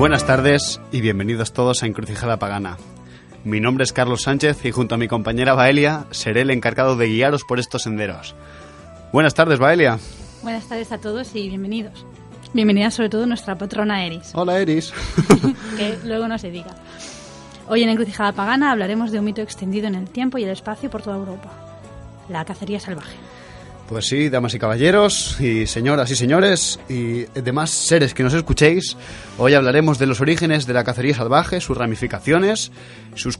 Buenas tardes y bienvenidos todos a Encrucijada Pagana. Mi nombre es Carlos Sánchez y junto a mi compañera Baelia seré el encargado de guiaros por estos senderos. Buenas tardes, Baelia. Buenas tardes a todos y bienvenidos. Bienvenida sobre todo nuestra patrona Eris. Hola, Eris. Que luego no se diga. Hoy en Encrucijada Pagana hablaremos de un mito extendido en el tiempo y el espacio por toda Europa: la cacería salvaje. Pues sí, damas y caballeros, y señoras y señores, y demás seres que nos escuchéis, hoy hablaremos de los orígenes de la cacería salvaje, sus ramificaciones, sus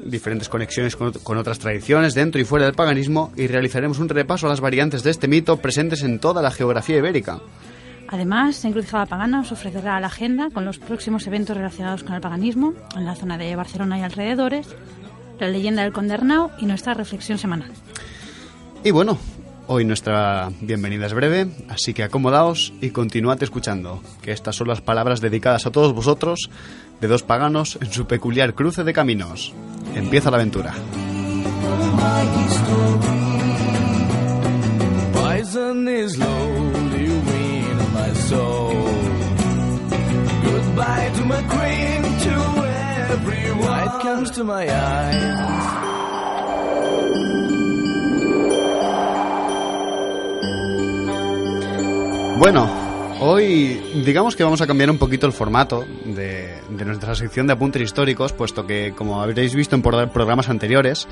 diferentes conexiones con otras tradiciones dentro y fuera del paganismo, y realizaremos un repaso a las variantes de este mito presentes en toda la geografía ibérica. Además, Encrucijada Pagana os ofrecerá la agenda con los próximos eventos relacionados con el paganismo en la zona de Barcelona y alrededores, la leyenda del Conde Arnau y nuestra reflexión semanal. Y bueno, hoy nuestra bienvenida es breve, así que acomodaos y continuad escuchando, que estas son las palabras dedicadas a todos vosotros, de dos paganos en su peculiar cruce de caminos. Empieza la aventura. Poison is slowly winning my soul. Goodbye to my queen, to everyone. It comes to my eyes. Bueno, hoy digamos que vamos a cambiar un poquito el formato de nuestra sección de apuntes históricos, puesto que, como habréis visto en programas anteriores,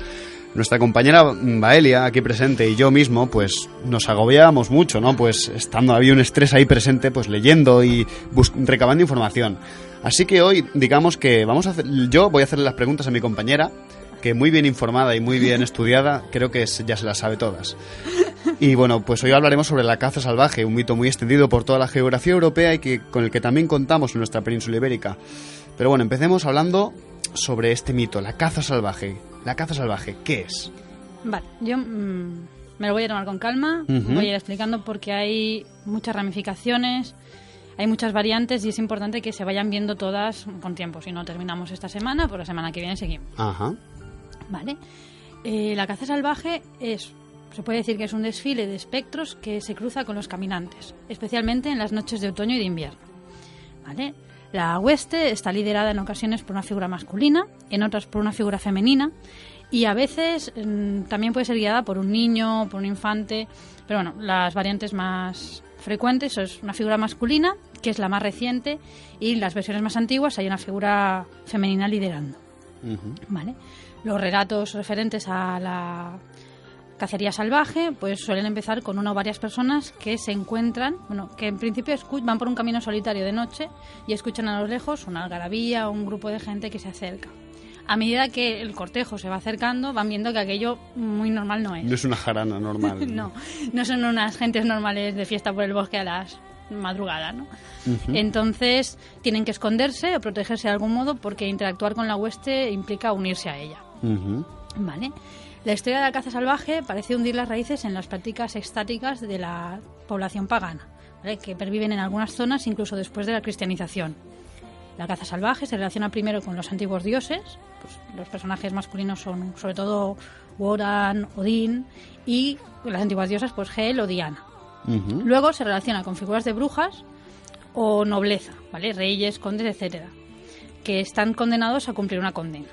nuestra compañera Baelia, aquí presente, y yo mismo, pues nos agobiábamos mucho, ¿no? Pues había un estrés ahí presente, pues leyendo y recabando información. Así que hoy, digamos que yo voy a hacerle las preguntas a mi compañera, que muy bien informada y muy bien estudiada, creo que ya se las sabe todas. Y bueno, pues hoy hablaremos sobre la caza salvaje, un mito muy extendido por toda la geografía europea y con el que también contamos en nuestra península ibérica. Pero bueno, empecemos hablando sobre este mito, la caza salvaje. La caza salvaje, ¿qué es? Vale, yo me lo voy a tomar con calma, voy a ir explicando porque hay muchas ramificaciones, hay muchas variantes y es importante que se vayan viendo todas con tiempo. Si no terminamos esta semana, pues la semana que viene seguimos. Ajá. Vale. La caza salvaje se puede decir que es un desfile de espectros que se cruza con los caminantes, especialmente en las noches de otoño y de invierno. ¿Vale? La hueste está liderada en ocasiones por una figura masculina, en otras por una figura femenina, y a veces también puede ser guiada por un niño, por un infante, pero bueno, las variantes más frecuentes es una figura masculina, que es la más reciente, y en las versiones más antiguas hay una figura femenina liderando. ¿Vale? Los relatos referentes a la cacería salvaje pues suelen empezar con una o varias personas que se encuentran, que en principio van por un camino solitario de noche y escuchan a lo lejos una algarabía o un grupo de gente que se acerca. A medida que el cortejo se va acercando, van viendo que aquello muy normal no es. No es una jarana normal. No son unas gentes normales de fiesta por el bosque a las madrugadas, ¿no? Entonces tienen que esconderse o protegerse de algún modo porque interactuar con la hueste implica unirse a ella. ¿Vale? La historia de la caza salvaje parece hundir las raíces en las prácticas extáticas de la población pagana, ¿vale? Que perviven en algunas zonas incluso después de la cristianización. La caza salvaje se relaciona primero con los antiguos dioses, pues los personajes masculinos son sobre todo Wotan, Odín, y las antiguas diosas pues Hel o Diana. Luego se relaciona con figuras de brujas o nobleza, ¿vale? Reyes, condes, etcétera, que están condenados a cumplir una condena.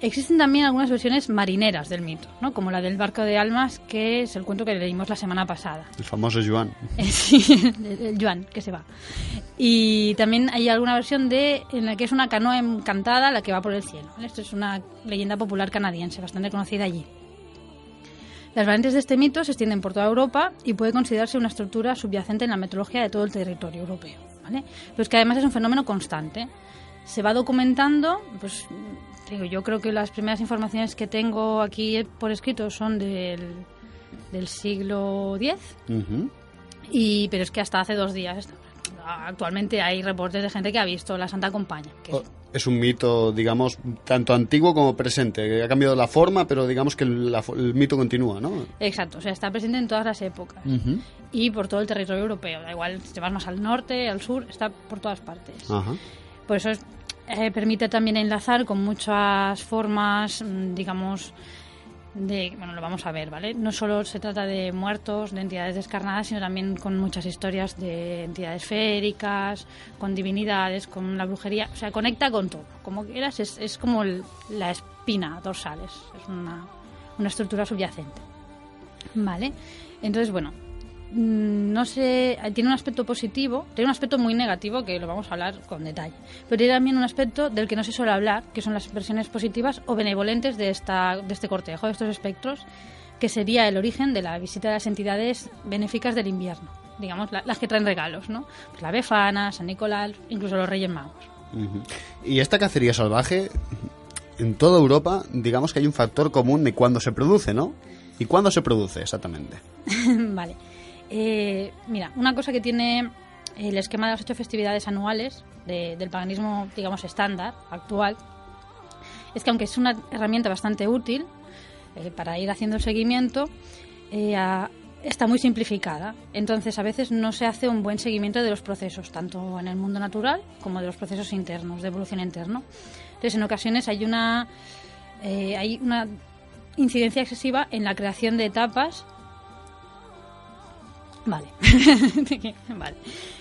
Existen también algunas versiones marineras del mito, ¿no? Como la del barco de almas, que es el cuento que leímos la semana pasada. El famoso Joan. Sí, el Joan, que se va. Y también hay alguna versión en la que es una canoa encantada la que va por el cielo, ¿vale? Esto es una leyenda popular canadiense, bastante conocida allí. Las variantes de este mito se extienden por toda Europa y puede considerarse una estructura subyacente en la mitología de todo el territorio europeo, ¿vale? Pero es que además es un fenómeno constante. Se va documentando, pues yo creo que las primeras informaciones que tengo aquí por escrito son del siglo X, pero es que hasta hace 2 días actualmente hay reportes de gente que ha visto la Santa Compaña. Es un mito, digamos, tanto antiguo como presente, que ha cambiado la forma, pero digamos que el mito continúa, ¿no? Exacto, o sea, está presente en todas las épocas y por todo el territorio europeo. Da igual si te vas más al norte, al sur, está por todas partes. Por eso permite también enlazar con muchas formas, digamos, bueno, lo vamos a ver, ¿vale? No solo se trata de muertos, de entidades descarnadas, sino también con muchas historias de entidades feéricas, con divinidades, con la brujería. O sea, conecta con todo. Como quieras, es como la espina dorsal, es una estructura subyacente. ¿Vale? Entonces, bueno, no sé, tiene un aspecto positivo, tiene un aspecto muy negativo que lo vamos a hablar con detalle, pero tiene también un aspecto del que no se suele hablar, que son las versiones positivas o benevolentes de este cortejo, de estos espectros, que sería el origen de la visita de las entidades benéficas del invierno, digamos, las que traen regalos, ¿no? Pues la Befana, San Nicolás, incluso los Reyes Magos. Uh-huh. Y esta cacería salvaje, en toda Europa, digamos que hay un factor común de cuándo se produce, ¿no? ¿Y cuándo se produce exactamente? Vale. Mira, una cosa que tiene el esquema de las 8 festividades anuales del paganismo, digamos, estándar, actual, es que aunque es una herramienta bastante útil para ir haciendo el seguimiento, está muy simplificada. Entonces, a veces no se hace un buen seguimiento de los procesos, tanto en el mundo natural como de los procesos internos, de evolución interna. Entonces, en ocasiones hay una incidencia excesiva en la creación de etapas. Vale. Vale.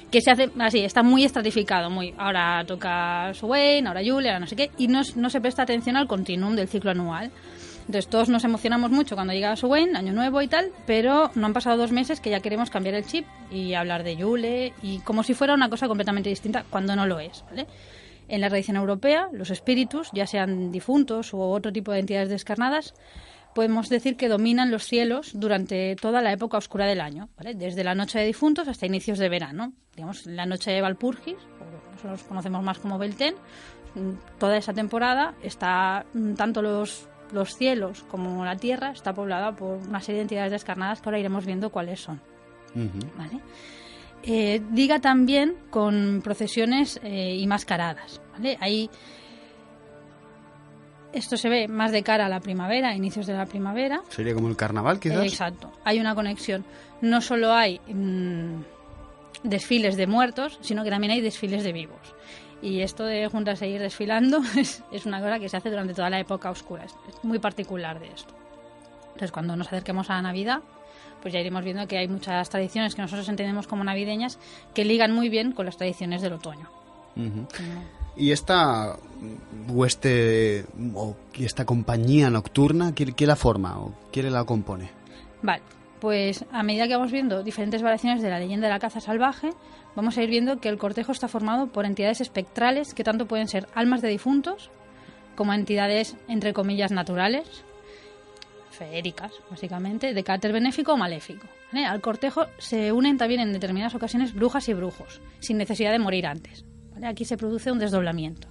Que se hace así, está muy estratificado, ahora toca Samhain, ahora Yule, ahora no sé qué, y no se presta atención al continuum del ciclo anual. Entonces todos nos emocionamos mucho cuando llega Samhain, Año Nuevo y tal, pero no han pasado 2 meses que ya queremos cambiar el chip y hablar de Yule, y como si fuera una cosa completamente distinta, cuando no lo es, ¿vale? En la tradición europea, los espíritus, ya sean difuntos u otro tipo de entidades descarnadas, podemos decir que dominan los cielos durante toda la época oscura del año, ¿vale? Desde la noche de difuntos hasta inicios de verano. Digamos, la noche de Valpurgis, o nosotros conocemos más como Beltén, toda esa temporada está tanto los cielos como la tierra está poblada por una serie de entidades descarnadas que ahora iremos viendo cuáles son. Uh-huh. ¿Vale? Diga también con procesiones y mascaradas, ¿vale? Esto se ve más de cara a la primavera, a inicios de la primavera. ¿Sería como el carnaval, quizás? Exacto. Hay una conexión. No solo hay desfiles de muertos, sino que también hay desfiles de vivos. Y esto de juntarse e ir desfilando es una cosa que se hace durante toda la época oscura. Es muy particular de esto. Entonces, cuando nos acerquemos a la Navidad, pues ya iremos viendo que hay muchas tradiciones que nosotros entendemos como navideñas que ligan muy bien con las tradiciones del otoño. Uh-huh. ¿Y esta hueste o esta compañía nocturna, quién la forma o quién la compone? Vale, pues a medida que vamos viendo diferentes variaciones de la leyenda de la caza salvaje, vamos a ir viendo que el cortejo está formado por entidades espectrales que tanto pueden ser almas de difuntos como entidades, entre comillas, naturales, feéricas, básicamente, de carácter benéfico o maléfico. ¿Vale? Al cortejo se unen también en determinadas ocasiones brujas y brujos, sin necesidad de morir antes. ¿Vale? Aquí se produce un desdoblamiento.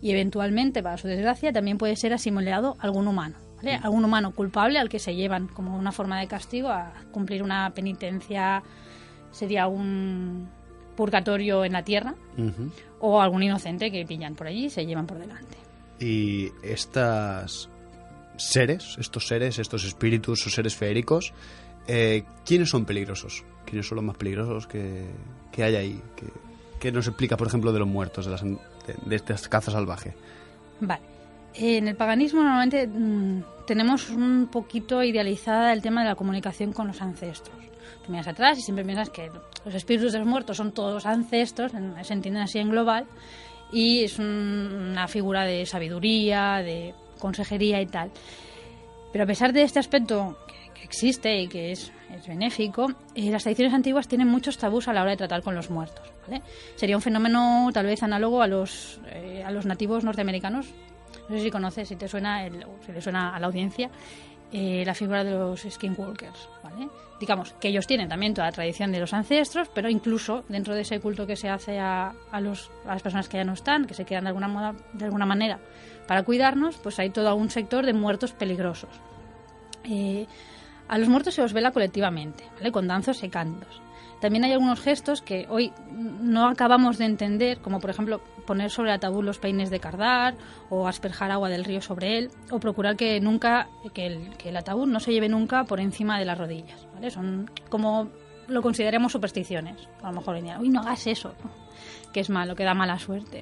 Y eventualmente, para su desgracia, también puede ser asimilado algún humano. ¿Vale? Algún humano culpable al que se llevan como una forma de castigo a cumplir una penitencia, sería un purgatorio en la tierra, uh-huh. O algún inocente que pillan por allí y se llevan por delante. Y estos seres, estos espíritus o seres feéricos, ¿quiénes son peligrosos? ¿Quiénes son los más peligrosos que hay ahí? ¿Qué nos explica, por ejemplo, de los muertos, de esta caza salvaje? Vale. En el paganismo normalmente tenemos un poquito idealizada el tema de la comunicación con los ancestros. Tú miras atrás y siempre piensas que los espíritus de los muertos son todos ancestros, se entienden así en global, y es una figura de sabiduría, de consejería y tal. Pero a pesar de este aspecto que existe y que es benéfico, las tradiciones antiguas tienen muchos tabús a la hora de tratar con los muertos, ¿vale? Sería un fenómeno tal vez análogo a los nativos norteamericanos. No sé si conoces, si te suena, si le suena a la audiencia, la figura de los skinwalkers, ¿vale? Digamos que ellos tienen también toda la tradición de los ancestros, pero incluso dentro de ese culto que se hace a las personas que ya no están, que se quedan de alguna manera para cuidarnos, pues hay todo un sector de muertos peligrosos. A los muertos se los vela colectivamente, ¿vale? Con danzos y cantos. También hay algunos gestos que hoy no acabamos de entender, como por ejemplo poner sobre el ataúd los peines de cardar, o asperjar agua del río sobre él, o procurar que el ataúd no se lleve nunca por encima de las rodillas, ¿vale? Son como lo consideremos supersticiones. A lo mejor hoy en día, no hagas eso, ¿no? Que es malo, que da mala suerte.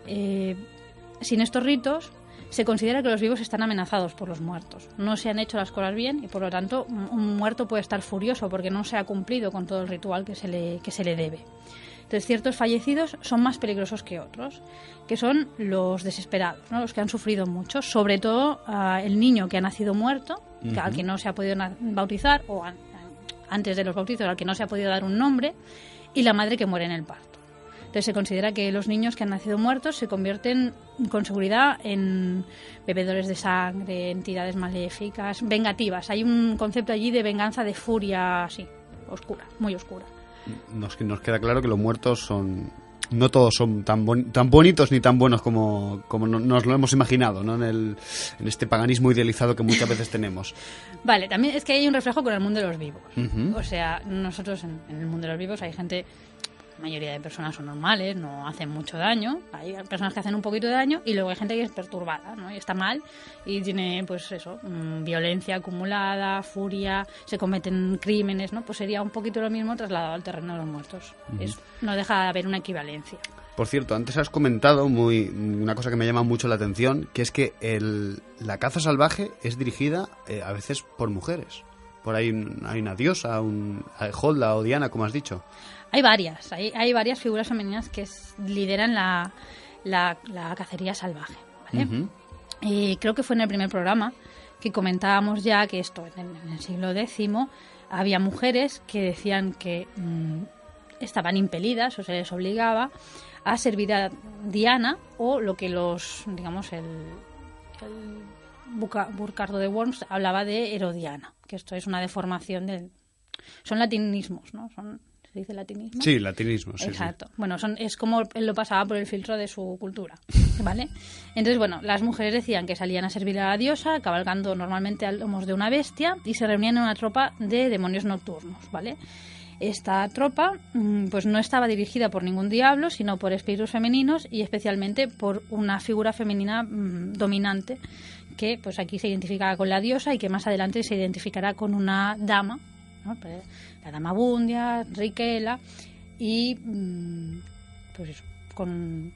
Sin estos ritos, se considera que los vivos están amenazados por los muertos. No se han hecho las cosas bien y por lo tanto un muerto puede estar furioso porque no se ha cumplido con todo el ritual que se le debe. Entonces ciertos fallecidos son más peligrosos que otros, que son los desesperados, ¿no? Los que han sufrido mucho, sobre todo el niño que ha nacido muerto, al que no se ha podido bautizar, o antes de los bautizos al que no se ha podido dar un nombre, y la madre que muere en el parto. Entonces se considera que los niños que han nacido muertos se convierten con seguridad en bebedores de sangre, entidades maléficas, vengativas. Hay un concepto allí de venganza, de furia así, oscura, muy oscura. Nos queda claro que los muertos no todos son tan bonitos ni tan buenos como nos lo hemos imaginado, ¿no? En este paganismo idealizado que muchas veces tenemos. Vale, también es que hay un reflejo con el mundo de los vivos. Uh-huh. O sea, nosotros en el mundo de los vivos hay gente... La mayoría de personas son normales, no hacen mucho daño. Hay personas que hacen un poquito de daño y luego hay gente que es perturbada, ¿no? Y está mal y tiene, pues eso, violencia acumulada, furia, se cometen crímenes, ¿no? Pues sería un poquito lo mismo trasladado al terreno de los muertos. Uh-huh. No deja de haber una equivalencia. Por cierto, antes has comentado una cosa que me llama mucho la atención, que es que la caza salvaje es dirigida a veces por mujeres. Por ahí hay una diosa, Holda o Diana, como has dicho. Hay varias figuras femeninas que lideran la cacería salvaje, ¿vale? Uh-huh. Creo que fue en el primer programa que comentábamos ya que esto, en el siglo X, había mujeres que decían que estaban impelidas o se les obligaba a servir a Diana o lo que el Burcardo de Worms hablaba de Herodiana, que esto es una deformación son latinismos, ¿no? ¿Se dice latinismo? Sí, latinismo, sí. Exacto. Sí. Bueno, es como él lo pasaba por el filtro de su cultura, ¿vale? Entonces, bueno, las mujeres decían que salían a servir a la diosa, cabalgando normalmente a lomos de una bestia y se reunían en una tropa de demonios nocturnos, ¿vale? Esta tropa pues no estaba dirigida por ningún diablo, sino por espíritus femeninos y especialmente por una figura femenina dominante que pues aquí se identificaba con la diosa y que más adelante se identificará con una dama, ¿no? La dama Bundia, Riquela y pues eso, con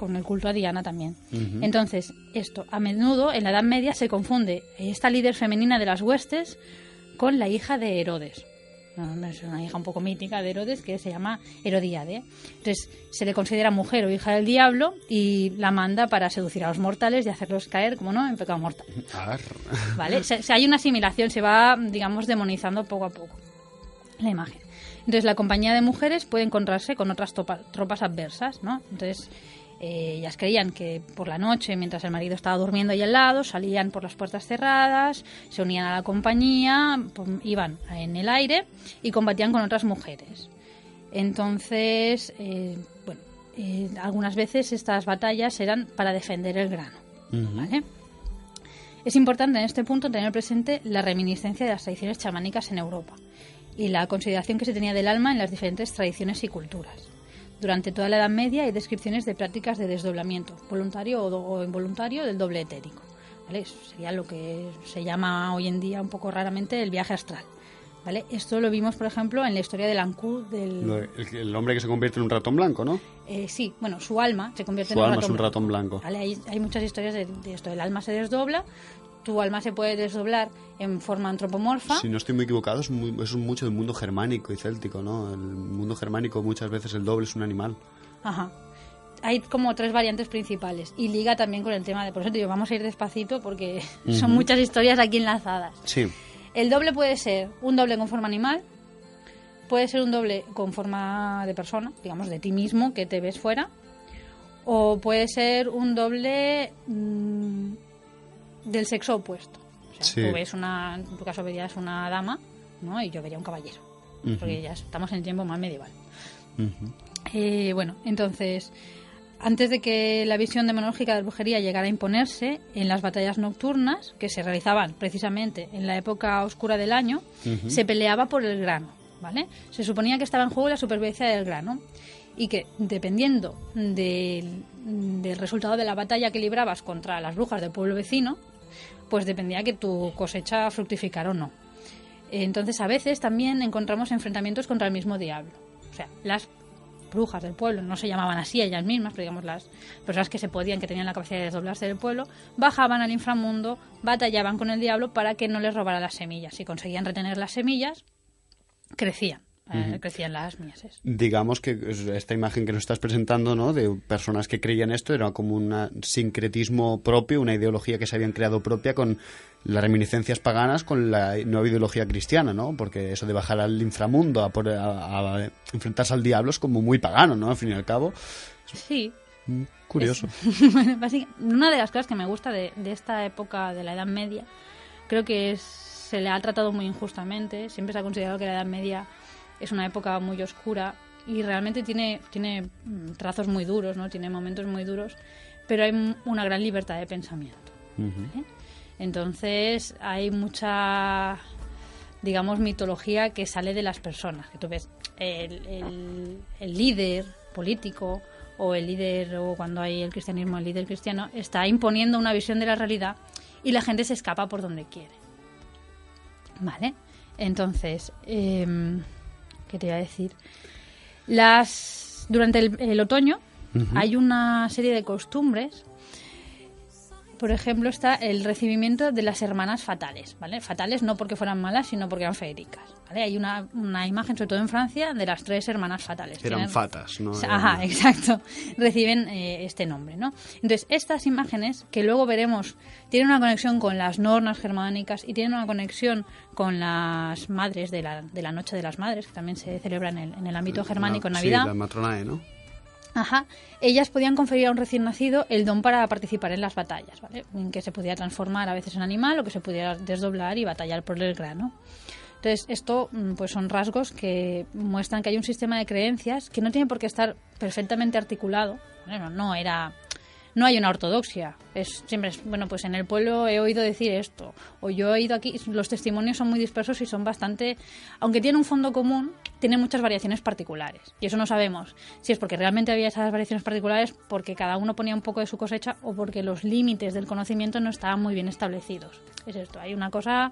el culto a Diana también. Uh-huh. Entonces, esto a menudo en la Edad Media se confunde esta líder femenina de las huestes con la hija de Herodes. Es una hija un poco mítica de Herodes que se llama Herodíade. Entonces se le considera mujer o hija del diablo y la manda para seducir a los mortales y hacerlos caer, como no, en pecado mortal. ¿Vale? Hay una asimilación, se va, digamos, demonizando poco a poco la imagen. Entonces la compañía de mujeres puede encontrarse con otras tropas adversas, ¿no? Entonces ellas creían que por la noche, mientras el marido estaba durmiendo ahí al lado, salían por las puertas cerradas, se unían a la compañía, iban en el aire y combatían con otras mujeres. Entonces, algunas veces estas batallas eran para defender el grano, ¿vale? Es importante en este punto tener presente la reminiscencia de las tradiciones chamánicas en Europa y la consideración que se tenía del alma en las diferentes tradiciones y culturas. Durante toda la Edad Media hay descripciones de prácticas de desdoblamiento, voluntario o involuntario, del doble etérico, ¿vale? Eso sería lo que se llama hoy en día un poco raramente el viaje astral, ¿vale? Esto lo vimos, por ejemplo, en la historia de Lancôme, el hombre que se convierte en un ratón blanco, ¿no? Sí, bueno, su alma se convierte en un ratón blanco. ¿Vale? Hay muchas historias de esto, el alma se desdobla, tu alma se puede desdoblar en forma antropomorfa. Si no estoy muy equivocado, es mucho del mundo germánico y céltico, ¿no? El mundo germánico muchas veces el doble es un animal. Ajá. Hay como 3 variantes principales y liga también con el tema de... Por eso te digo, vamos a ir despacito porque son muchas historias aquí enlazadas. Sí. El doble puede ser un doble con forma animal, puede ser un doble con forma de persona, digamos, de ti mismo, que te ves fuera, o puede ser un doble... del sexo opuesto. O sea, sí. Tú ves en tu caso verías una dama, ¿no? Y yo vería un caballero. Porque ya estamos en el tiempo más medieval. Bueno, entonces, antes de que la visión demonológica de la brujería llegara a imponerse, en las batallas nocturnas, que se realizaban precisamente en la época oscura del año, se peleaba por el grano, ¿vale? Se suponía que estaba en juego la supervivencia del grano y que, dependiendo del resultado de la batalla que librabas contra las brujas del pueblo vecino, pues dependía que tu cosecha fructificara o no. Entonces, a veces también encontramos enfrentamientos contra el mismo diablo. O sea, las brujas del pueblo, no se llamaban así ellas mismas, pero digamos las personas que se podían, que tenían la capacidad de desdoblarse del pueblo, bajaban al inframundo, batallaban con el diablo para que no les robara las semillas. Si conseguían retener las semillas, crecían. Crecían las mieses. Digamos que esta imagen que nos estás presentando, ¿no?, de personas que creían esto, era como un sincretismo propio, una ideología que se habían creado propia con las reminiscencias paganas con la nueva ideología cristiana, ¿no? Porque eso de bajar al inframundo a enfrentarse al diablo es como muy pagano, ¿no?, al fin y al cabo. Sí. Curioso. Bueno, una de las cosas que me gusta de esta época de la Edad Media, creo que se le ha tratado muy injustamente. Siempre se ha considerado que la Edad Media es una época muy oscura y realmente tiene trazos muy duros, ¿no? Tiene momentos muy duros, pero hay una gran libertad de pensamiento. ¿Vale? Entonces hay mucha, digamos, mitología que sale de las personas. Que tú ves el líder político o el líder, o cuando hay el cristianismo, el líder cristiano, está imponiendo una visión de la realidad y la gente se escapa por donde quiere. ¿Vale? Entonces, ¿qué te iba a decir? Durante el otoño hay una serie de costumbres. Por ejemplo, está el recibimiento de las hermanas fatales, ¿vale? Fatales no porque fueran malas, sino porque eran feéricas, ¿vale? Hay una imagen, sobre todo en Francia, de las 3 hermanas fatales. Eran fatas, ¿no? Ajá, exacto. Reciben este nombre, ¿no? Entonces, estas imágenes, que luego veremos, tienen una conexión con las nornas germánicas y tienen una conexión con las madres de la Noche de las Madres, que también se celebra en el ámbito germánico en Navidad. Sí, la matronae, ¿no? Ajá. Ellas podían conferir a un recién nacido el don para participar en las batallas, ¿vale? En que se podía transformar a veces en animal o que se pudiera desdoblar y batallar por el grano. Entonces, esto pues son rasgos que muestran que hay un sistema de creencias que no tiene por qué estar perfectamente articulado. Bueno, no hay una ortodoxia. Bueno, pues en el pueblo he oído decir esto, o yo he ido aquí. Los testimonios son muy dispersos y son bastante, aunque tienen un fondo común, tienen muchas variaciones particulares. Y eso no sabemos si es porque realmente había esas variaciones particulares, porque cada uno ponía un poco de su cosecha, o porque los límites del conocimiento no estaban muy bien establecidos. Es esto, hay una cosa,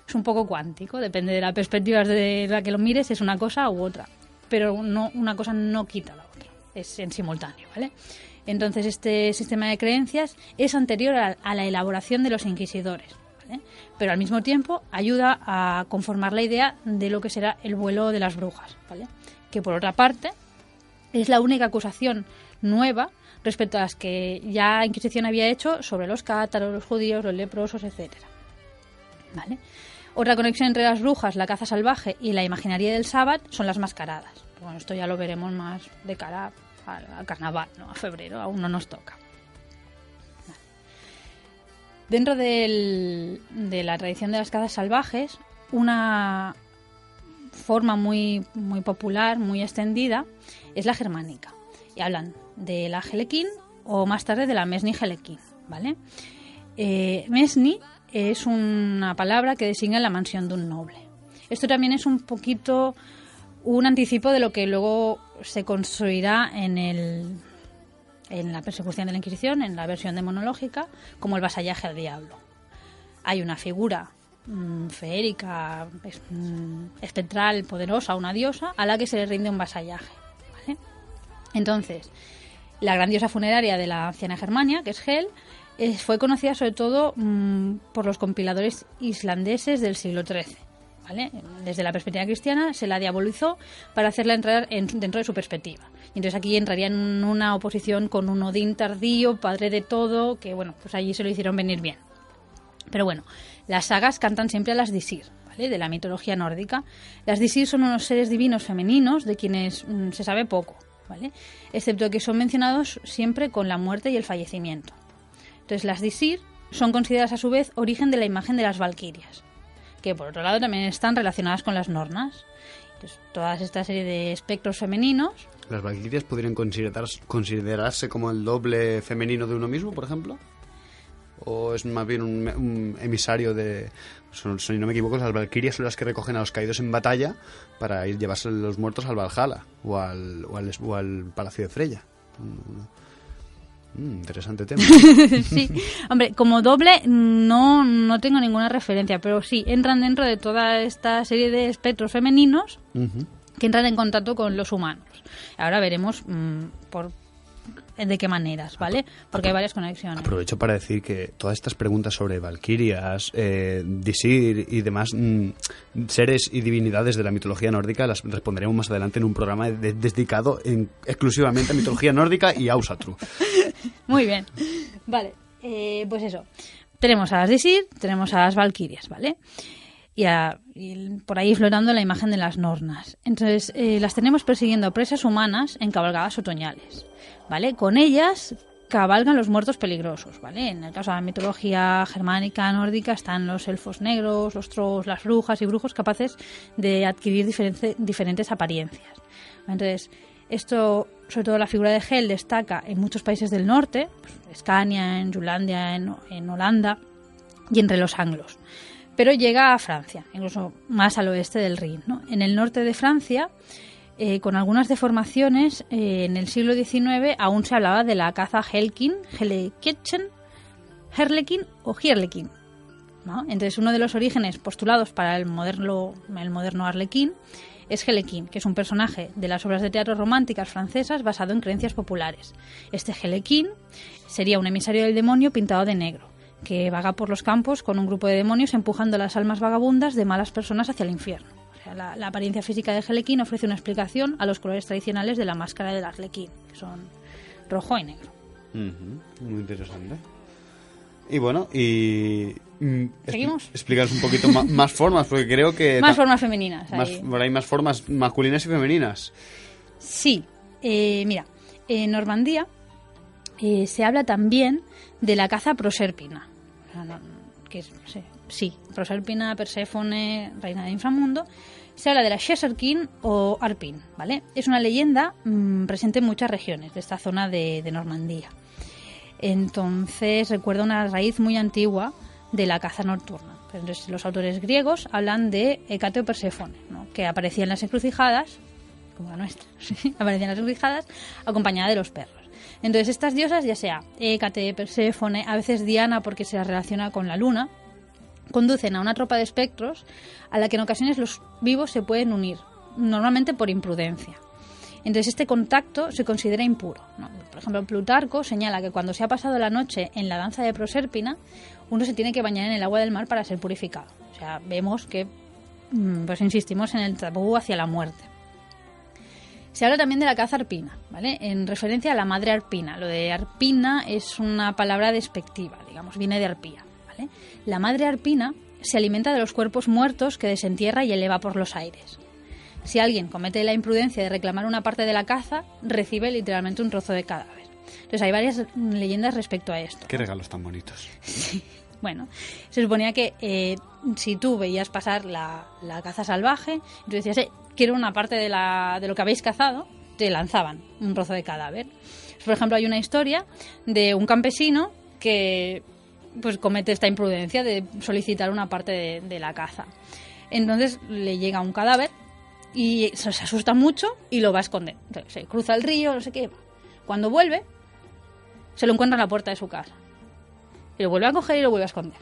es un poco cuántico, depende de la perspectiva de la que lo mires, es una cosa u otra. Pero no, una cosa no quita la otra, es en simultáneo, ¿vale? Entonces, este sistema de creencias es anterior a la elaboración de los inquisidores, ¿vale? Pero al mismo tiempo ayuda a conformar la idea de lo que será el vuelo de las brujas, ¿vale? Que por otra parte es la única acusación nueva respecto a las que ya la Inquisición había hecho sobre los cátaros, los judíos, los leprosos, etcétera, ¿vale? Otra conexión entre las brujas, la caza salvaje y la imaginería del sábado son las mascaradas. Bueno, esto ya lo veremos más de cara al carnaval, ¿no? A febrero, aún no nos toca. Dentro de la tradición de las cazas salvajes, una forma muy, muy popular, muy extendida, es la germánica. Y hablan de la Helequín o más tarde de la Mesni-Helequín, ¿vale? Mesni es una palabra que designa la mansión de un noble. Esto también es un poquito un anticipo de lo que luego se construirá en la persecución de la Inquisición, en la versión demonológica, como el vasallaje al diablo. Hay una figura feérica, espectral, poderosa, una diosa, a la que se le rinde un vasallaje, ¿vale? Entonces, la gran diosa funeraria de la anciana Germania, que es Hel, fue conocida sobre todo por los compiladores islandeses del siglo XIII. ¿Vale? Desde la perspectiva cristiana se la diabolizó para hacerla entrar dentro de su perspectiva. Y entonces aquí entraría en una oposición con un Odín tardío, padre de todo, que bueno, pues allí se lo hicieron venir bien. Pero bueno, las sagas cantan siempre a las Disir, ¿vale? De la mitología nórdica. Las Disir son unos seres divinos femeninos de quienes se sabe poco, ¿vale? Excepto que son mencionados siempre con la muerte y el fallecimiento. Entonces las Disir son consideradas a su vez origen de la imagen de las valquirias, que por otro lado también están relacionadas con las nornas. Entonces, toda esta serie de espectros femeninos. ¿Las valquirias podrían considerarse como el doble femenino de uno mismo, por ejemplo? ¿O es más bien un emisario de... Si no me equivoco, las valquirias son las que recogen a los caídos en batalla para ir llevarse los muertos al Valhalla o al Palacio de Freya? Interesante tema. Sí, hombre, como doble no tengo ninguna referencia, pero sí, entran dentro de toda esta serie de espectros femeninos que entran en contacto con los humanos. Ahora veremos de qué maneras, ¿vale? Porque hay varias conexiones. Aprovecho para decir que todas estas preguntas sobre valquirias, Disir y demás seres y divinidades de la mitología nórdica las responderemos más adelante en un programa dedicado exclusivamente a mitología nórdica y a Ausatru. Muy bien. Vale, pues eso. Tenemos a las Disir, tenemos a las valquirias, ¿vale? Y por ahí flotando la imagen de las Nornas. Entonces, las tenemos persiguiendo presas humanas en cabalgadas otoñales, ¿vale? Con ellas cabalgan los muertos peligrosos, ¿vale? En el caso de la mitología germánica, nórdica, están los elfos negros, los trolls, las brujas y brujos capaces de adquirir diferentes apariencias. Entonces, esto, sobre todo la figura de Hel, destaca en muchos países del norte, pues, Escania, en Jutlandia, en Holanda y entre los anglos. Pero llega a Francia, incluso más al oeste del Rin, ¿no? En el norte de Francia, con algunas deformaciones, en el siglo XIX aún se hablaba de la caza Helkin, Hellekechen, Herlekin o Hierlekin, ¿no? Entonces, uno de los orígenes postulados para el moderno Arlequín es Hellekin, que es un personaje de las obras de teatro románticas francesas basado en creencias populares. Este Hellekin sería un emisario del demonio pintado de negro, que vaga por los campos con un grupo de demonios empujando las almas vagabundas de malas personas hacia el infierno. O sea, la apariencia física de Hellekin ofrece una explicación a los colores tradicionales de la máscara del Arlequín, que son rojo y negro. Muy interesante. Y bueno, ¿seguimos? Explicaros un poquito más formas, porque creo que... Más formas femeninas. Hay más formas masculinas y femeninas. Sí. Mira, en Normandía se habla también de la caza prosérpina, que es, sí, Prosérpina, Perséfone, reina del inframundo. Se habla de la Sheserkin o Arpin, ¿vale? Es una leyenda presente en muchas regiones de esta zona de Normandía. Entonces recuerda una raíz muy antigua de la caza nocturna. Entonces, los autores griegos hablan de Hécate o Perséfone, ¿no? Que aparecía en las encrucijadas, como la nuestra, ¿sí? Aparecía en las encrucijadas acompañada de los perros. Entonces, estas diosas, ya sea Hécate, Perséfone, a veces Diana porque se las relaciona con la luna, conducen a una tropa de espectros a la que en ocasiones los vivos se pueden unir, normalmente por imprudencia. Entonces, este contacto se considera impuro, ¿no? Por ejemplo, Plutarco señala que cuando se ha pasado la noche en la danza de Prosérpina, uno se tiene que bañar en el agua del mar para ser purificado. O sea, vemos que pues insistimos en el tabú hacia la muerte. Se habla también de la caza arpina, ¿vale? En referencia a la madre arpina. Lo de arpina es una palabra despectiva, digamos, viene de arpía, ¿vale? La madre arpina se alimenta de los cuerpos muertos que desentierra y eleva por los aires. Si alguien comete la imprudencia de reclamar una parte de la caza, recibe literalmente un trozo de cadáver. Entonces hay varias leyendas respecto a esto. Qué regalos tan bonitos. Sí. Bueno, se suponía que si tú veías pasar la caza salvaje, tú decías, quiero una parte de lo que habéis cazado, te lanzaban un trozo de cadáver. Por ejemplo, hay una historia de un campesino que pues comete esta imprudencia de solicitar una parte de la caza. Entonces le llega un cadáver y se asusta mucho y lo va a esconder. Entonces, se cruza el río, no sé qué. Cuando vuelve, se lo encuentra en la puerta de su casa. Y lo vuelve a coger y lo vuelve a esconder.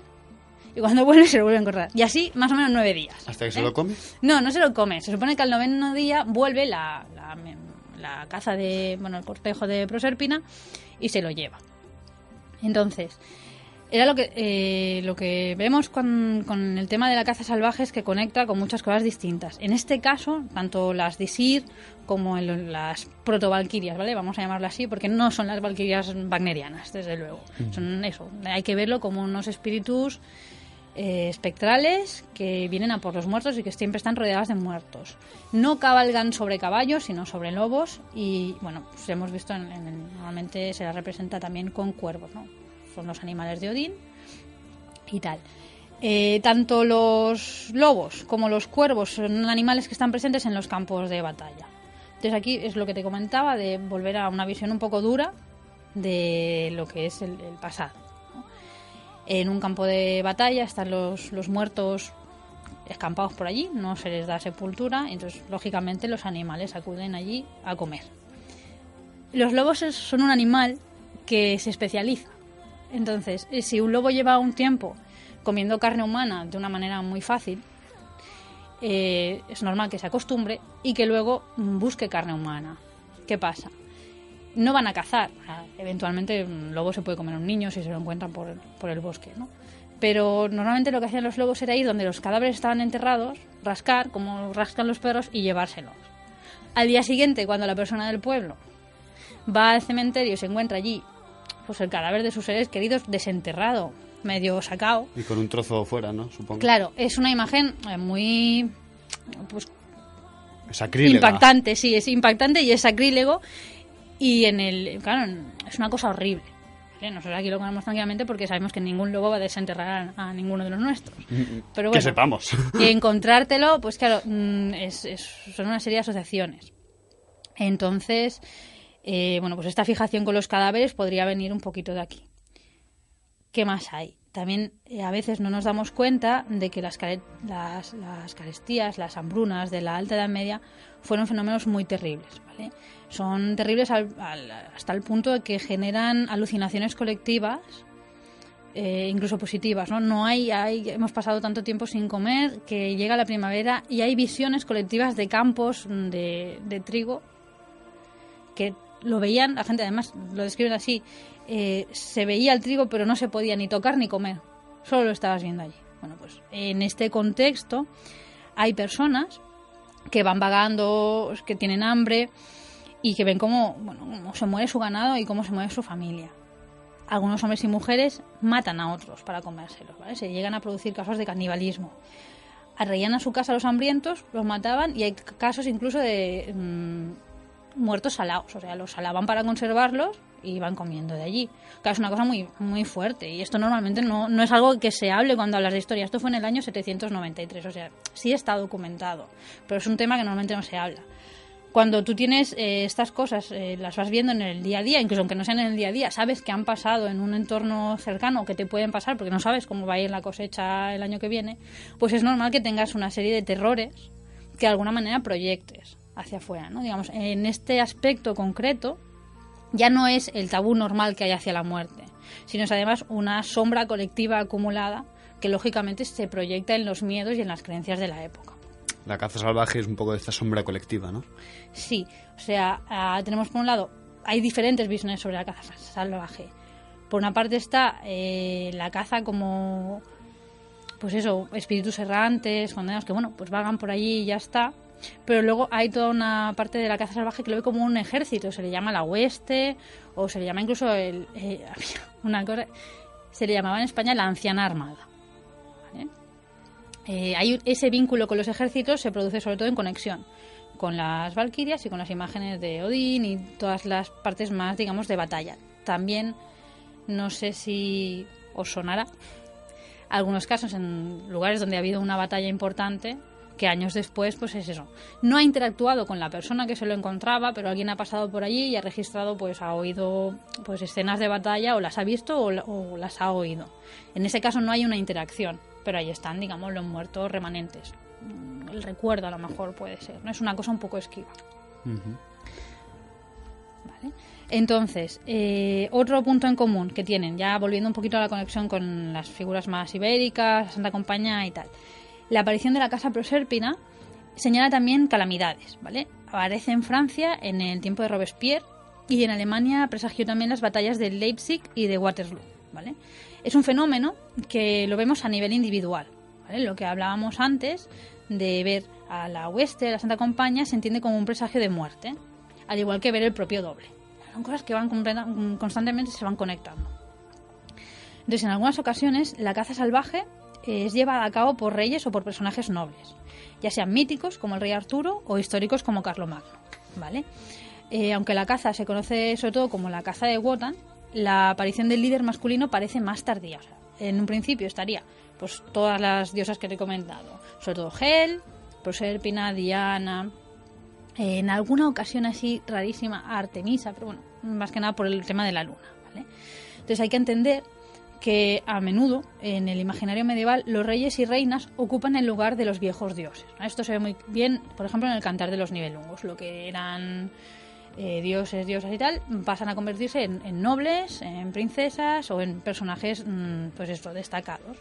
Y cuando vuelve se lo vuelve a encontrar. Y así más o menos 9 días. ¿Hasta que se lo come? No, no se lo come. Se supone que al 9º día vuelve la caza el cortejo de Prosérpina y se lo lleva. Entonces, era lo que vemos con el tema de la caza salvaje, es que conecta con muchas cosas distintas. En este caso, tanto las Disir como las proto-valquirias, ¿vale? Vamos a llamarlo así, porque no son las valquirias wagnerianas, desde luego. Son eso, hay que verlo como unos espíritus espectrales que vienen a por los muertos y que siempre están rodeadas de muertos. No cabalgan sobre caballos, sino sobre lobos y, bueno, pues hemos visto, normalmente se las representa también con cuervos, ¿no? Son los animales de Odín y tal. Tanto los lobos como los cuervos son animales que están presentes en los campos de batalla. Entonces aquí es lo que te comentaba, de volver a una visión un poco dura de lo que es el pasado, ¿no? En un campo de batalla están los muertos escampados por allí, no se les da sepultura, entonces lógicamente los animales acuden allí a comer. Los lobos son un animal que se especializa. Entonces, si un lobo lleva un tiempo comiendo carne humana de una manera muy fácil, es normal que se acostumbre y que luego busque carne humana. ¿Qué pasa? No van a cazar. Eventualmente un lobo se puede comer a un niño si se lo encuentran por el bosque, ¿no? Pero normalmente lo que hacían los lobos era ir donde los cadáveres estaban enterrados, rascar, como rascan los perros, y llevárselos. Al día siguiente, cuando la persona del pueblo va al cementerio y se encuentra allí pues el cadáver de sus seres queridos desenterrado, medio sacado. Y con un trozo fuera, ¿no? Supongo. Claro, es una imagen muy... pues sacrílega. Impactante, sí, es impactante y es sacrílego. Y claro, es una cosa horrible. ¿Vale? Nosotros aquí lo comemos tranquilamente porque sabemos que ningún lobo va a desenterrar a ninguno de los nuestros. Pero bueno, que sepamos. Encontrártelo, pues claro, son una serie de asociaciones. Entonces, pues esta fijación con los cadáveres podría venir un poquito de aquí. ¿Qué más hay? También a veces no nos damos cuenta de que las carestías, las hambrunas de la Alta Edad Media fueron fenómenos muy terribles, ¿vale? Son terribles hasta el punto de que generan alucinaciones colectivas, incluso positivas, ¿no? Hemos pasado tanto tiempo sin comer que llega la primavera y hay visiones colectivas de campos de trigo que lo veían, la gente además lo describen así, se veía el trigo pero no se podía ni tocar ni comer, solo lo estabas viendo allí. Bueno, pues en este contexto hay personas que van vagando, que tienen hambre y que ven cómo se muere su ganado y cómo se muere su familia. Algunos hombres y mujeres matan a otros para comérselos, ¿vale? Se llegan a producir casos de canibalismo. Arreían a su casa a los hambrientos, los mataban y hay casos incluso de muertos salados, o sea, los salaban para conservarlos y iban comiendo de allí. Claro, es una cosa muy, muy fuerte y esto normalmente no es algo que se hable cuando hablas de historia. Esto fue en el año 793, o sea, sí está documentado, pero es un tema que normalmente no se habla. Cuando tú tienes estas cosas, las vas viendo en el día a día, incluso aunque no sean en el día a día, sabes que han pasado en un entorno cercano o que te pueden pasar porque no sabes cómo va a ir la cosecha el año que viene, pues es normal que tengas una serie de terrores que de alguna manera proyectes hacia afuera, ¿no? Digamos, en este aspecto concreto ya no es el tabú normal que hay hacia la muerte, sino es además una sombra colectiva acumulada que lógicamente se proyecta en los miedos y en las creencias de la época. La caza salvaje es un poco de esta sombra colectiva, ¿no? Sí, o sea, tenemos por un lado, hay diferentes visiones sobre la caza salvaje. Por una parte está la caza como, pues eso, espíritus errantes, condenados que, pues vagan por allí y ya está. Pero luego hay toda una parte de la caza salvaje que lo ve como un ejército, se le llama la hueste, o se le llama incluso se le llamaba en España la anciana armada. ¿Vale? Hay ese vínculo con los ejércitos se produce sobre todo en conexión con las valquirias y con las imágenes de Odín y todas las partes más, digamos, de batalla. También, no sé si os sonará, algunos casos en lugares donde ha habido una batalla importante que años después, pues es eso. No ha interactuado con la persona que se lo encontraba, pero alguien ha pasado por allí y ha registrado, pues ha oído pues escenas de batalla, o las ha visto o las ha oído. En ese caso no hay una interacción, pero ahí están, digamos, los muertos remanentes. El recuerdo a lo mejor puede ser, ¿no? Es una cosa un poco esquiva. Uh-huh. Vale. Entonces, otro punto en común que tienen, ya volviendo un poquito a la conexión con las figuras más ibéricas, Santa Compañía y tal. La aparición de la casa Proserpina señala también calamidades, ¿vale? Aparece en Francia en el tiempo de Robespierre y en Alemania presagió también las batallas de Leipzig y de Waterloo, ¿vale? Es un fenómeno que lo vemos a nivel individual, ¿vale? Lo que hablábamos antes de ver a la hueste, a la Santa Compañía, se entiende como un presagio de muerte, al igual que ver el propio doble. Son cosas que van constantemente se van conectando. Entonces, en algunas ocasiones, la caza salvaje es llevada a cabo por reyes o por personajes nobles, ya sean míticos como el rey Arturo o históricos como Carlomagno, ¿vale? Aunque la caza se conoce sobre todo como la caza de Wotan, la aparición del líder masculino parece más tardía. O sea, en un principio estaría pues todas las diosas que te he comentado, sobre todo Hel, Proserpina, Diana, en alguna ocasión así rarísima Artemisa, pero bueno, más que nada por el tema de la luna, ¿vale? Entonces hay que entender que a menudo en el imaginario medieval los reyes y reinas ocupan el lugar de los viejos dioses, ¿no? Esto se ve muy bien, por ejemplo, en el Cantar de los Nibelungos. Lo que eran dioses, diosas y tal, pasan a convertirse en nobles, en princesas o en personajes, pues esto, destacados.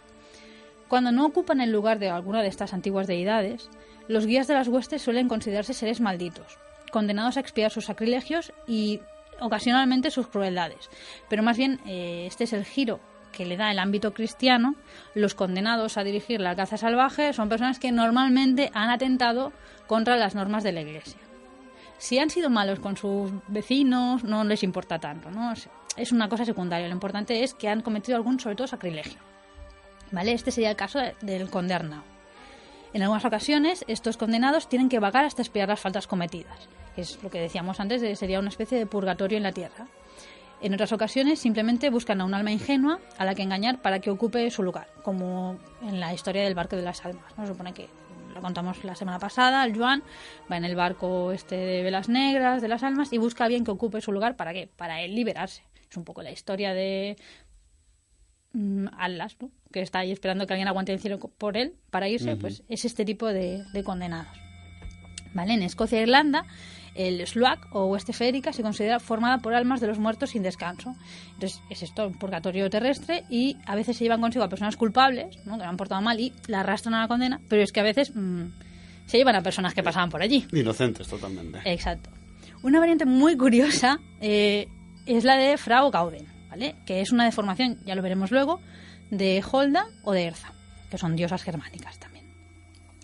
Cuando no ocupan el lugar de alguna de estas antiguas deidades, los guías de las huestes suelen considerarse seres malditos, condenados a expiar sus sacrilegios y ocasionalmente sus crueldades. Pero más bien, este es el giro que le da el ámbito cristiano. Los condenados a dirigir la caza salvaje son personas que normalmente han atentado contra las normas de la Iglesia. Si han sido malos con sus vecinos, no les importa tanto, ¿no? Es una cosa secundaria. Lo importante es que han cometido algún, sobre todo, sacrilegio. ¿Vale? Este sería el caso del conde Arnau. En algunas ocasiones, estos condenados tienen que vagar hasta expiar las faltas cometidas. Es lo que decíamos antes, sería una especie de purgatorio en la tierra. En otras ocasiones, simplemente buscan a un alma ingenua a la que engañar para que ocupe su lugar, como en la historia del barco de las almas, ¿no? Se supone que lo contamos la semana pasada, el Joan va en el barco de velas negras, de las almas, y busca a alguien que ocupe su lugar. ¿Para qué? Para él liberarse. Es un poco la historia de Atlas, ¿no? Que está ahí esperando que alguien aguante el cielo por él para irse. Pues es este tipo de condenados. ¿Vale? En Escocia e Irlanda, el Sluag o hueste feérica se considera formada por almas de los muertos sin descanso. Entonces es esto, un purgatorio terrestre, y a veces se llevan consigo a personas culpables, ¿no? Que lo han portado mal y la arrastran a la condena, pero es que a veces se llevan a personas que pasaban por allí. Inocentes totalmente. Exacto. Una variante muy curiosa es la de Frau Gauden, ¿vale? Que es una deformación, ya lo veremos luego, de Holda o de Erza, que son diosas germánicas también.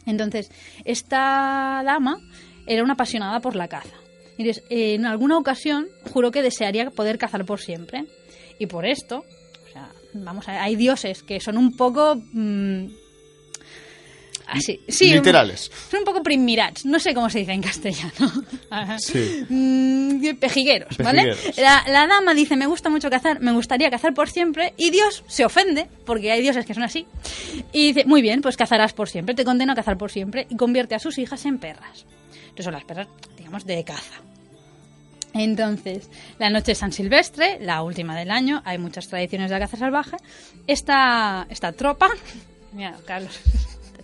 Entonces, esta dama era una apasionada por la caza. Entonces, en alguna ocasión juró que desearía poder cazar por siempre. Y por esto, o sea, hay dioses que son un poco así, sí, literales. Son un poco primmirats, no sé cómo se dice en castellano. Sí. Pejigueros, ¿vale? La dama dice, me gusta mucho cazar, me gustaría cazar por siempre, y Dios se ofende, porque hay dioses que son así, y dice, muy bien, pues cazarás por siempre, te condeno a cazar por siempre, y convierte a sus hijas en perras. Entonces son las perras, digamos, de caza. Entonces, la noche de San Silvestre, la última del año, hay muchas tradiciones de la caza salvaje. Esta tropa... Mira, Carlos...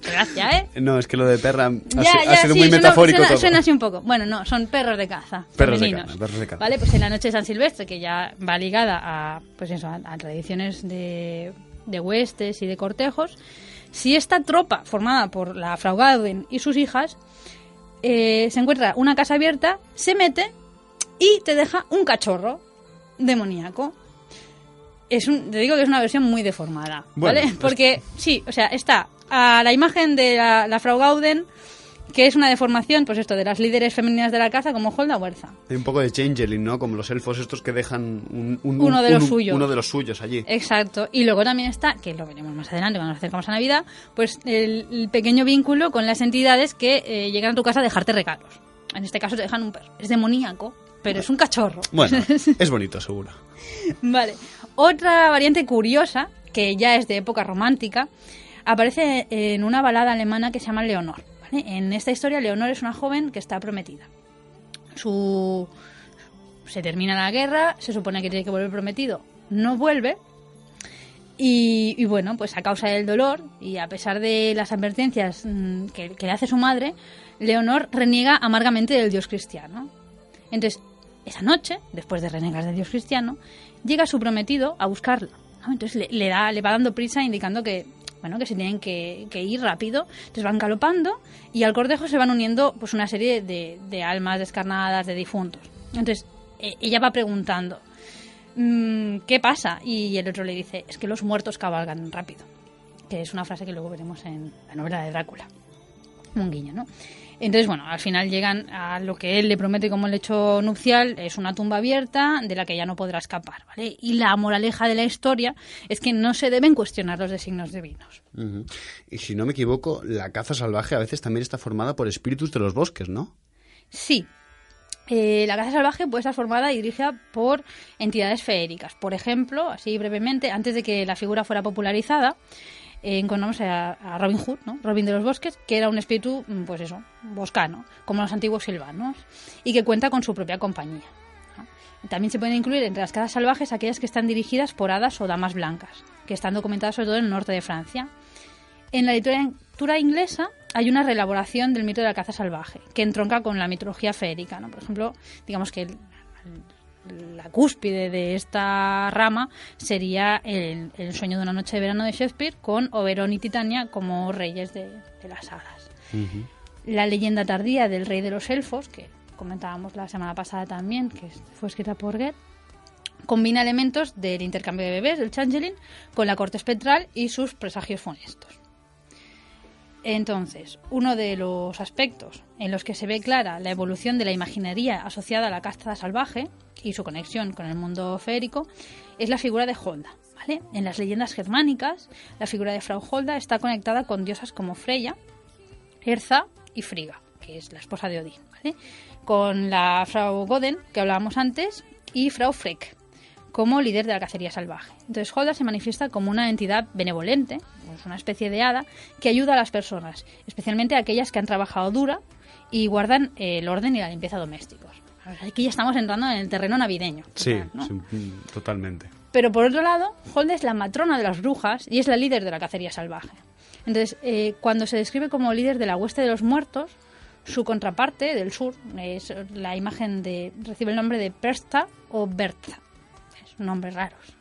Gracias, ¿eh? No, es que lo de perra ha sido muy metafórico. Suena así un poco. Bueno, no, son perros de caza. Perros femeninos. de caza. Vale, pues en la noche de San Silvestre, que ya va ligada a, pues eso, a tradiciones de huestes y de cortejos, si esta tropa, formada por la Frau Gauden y sus hijas, se encuentra una casa abierta, se mete y te deja un cachorro demoníaco. Te digo que es una versión muy deformada, ¿vale? Bueno, porque, sí, o sea, está a la imagen de la Frau Gauden, que es una deformación, pues esto, de las líderes femeninas de la caza, como Holda o Erza. Hay un poco de changeling, ¿no? Como los elfos estos que dejan uno de los suyos allí. Exacto. Y luego también está, que lo veremos más adelante cuando nos acercamos a Navidad, pues el pequeño vínculo con las entidades que llegan a tu casa a dejarte regalos. En este caso te dejan un perro. Es demoníaco, pero es un cachorro. Bueno, es bonito, seguro. Vale. Otra variante curiosa, que ya es de época romántica, aparece en una balada alemana que se llama Leonor. ¿Vale? En esta historia, Leonor es una joven que está prometida. Se termina la guerra, se supone que tiene que volver prometido, no vuelve. Y bueno, pues a causa del dolor y a pesar de las advertencias que le hace su madre, Leonor reniega amargamente del Dios cristiano. Entonces, esa noche, después de renegar del Dios cristiano, llega su prometido a buscarla, ¿no? Entonces le va dando prisa, indicando que se tienen que ir rápido. Entonces van galopando y al cortejo se van uniendo pues una serie de almas descarnadas, de difuntos. Entonces ella va preguntando, ¿qué pasa? Y el otro le dice, es que los muertos cabalgan rápido, que es una frase que luego veremos en la novela de Drácula. Un guiño, ¿no? Entonces, bueno, al final llegan a lo que él le promete como lecho nupcial, es una tumba abierta de la que ya no podrá escapar, ¿vale? Y la moraleja de la historia es que no se deben cuestionar los designios divinos. Uh-huh. Y si no me equivoco, la caza salvaje a veces también está formada por espíritus de los bosques, ¿no? Sí. La caza salvaje puede estar formada y dirigida por entidades feéricas. Por ejemplo, así brevemente, antes de que la figura fuera popularizada, encontramos a Robin Hood, ¿no? Robin de los Bosques, que era un espíritu, pues eso, boscano, como los antiguos silvanos, y que cuenta con su propia compañía, ¿no? También se pueden incluir entre las cazas salvajes aquellas que están dirigidas por hadas o damas blancas, que están documentadas sobre todo en el norte de Francia. En la literatura inglesa hay una reelaboración del mito de la caza salvaje, que entronca con la mitología feérica, ¿no? Por ejemplo, digamos que la cúspide de esta rama sería el sueño de una noche de verano de Shakespeare, con Oberón y Titania como reyes de las hadas. Uh-huh. La leyenda tardía del rey de los elfos, que comentábamos la semana pasada también, que fue escrita por Goethe, combina elementos del intercambio de bebés, del changeling, con la corte espectral y sus presagios funestos. Entonces, uno de los aspectos en los que se ve clara la evolución de la imaginería asociada a la caza salvaje y su conexión con el mundo feérico es la figura de Holda, ¿vale? En las leyendas germánicas, la figura de Frau Holda está conectada con diosas como Freya, Erza y Frigga, que es la esposa de Odín, ¿vale? Con la Frau Goden, que hablábamos antes, y Frau Freck, como líder de la cacería salvaje. Entonces Holda se manifiesta como una entidad benevolente, pues una especie de hada, que ayuda a las personas, especialmente a aquellas que han trabajado dura y guardan el orden y la limpieza domésticos. Aquí ya estamos entrando en el terreno navideño. Sí, ¿no? Sí, totalmente. Pero por otro lado, Holda es la matrona de las brujas y es la líder de la cacería salvaje. Entonces, cuando se describe como líder de la hueste de los muertos, su contraparte del sur, es la imagen recibe el nombre de Persta o Bertha. Nombres raros.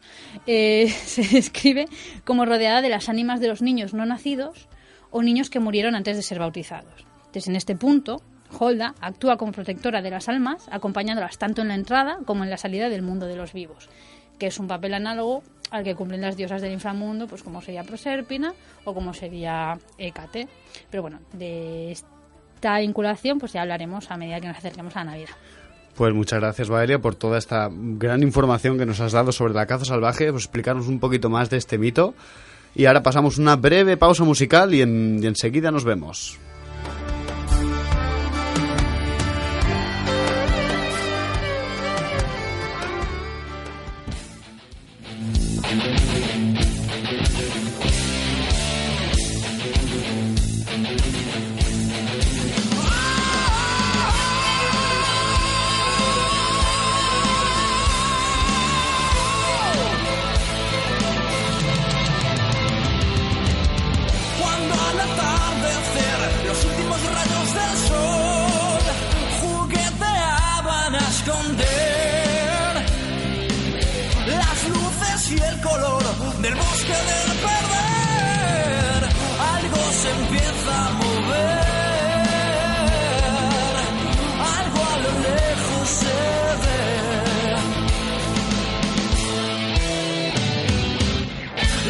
Se describe como rodeada de las ánimas de los niños no nacidos o niños que murieron antes de ser bautizados. Entonces, en este punto, Holda actúa como protectora de las almas, acompañándolas tanto en la entrada como en la salida del mundo de los vivos, que es un papel análogo al que cumplen las diosas del inframundo, pues como sería Proserpina o como sería Hécate. Pero bueno, de esta vinculación pues ya hablaremos a medida que nos acerquemos a la Navidad. Pues muchas gracias, Valeria, por toda esta gran información que nos has dado sobre la caza salvaje, pues explicarnos un poquito más de este mito. Y ahora pasamos una breve pausa musical y enseguida nos vemos. Del bosque del perder, algo se empieza a mover, algo a lo lejos se ve.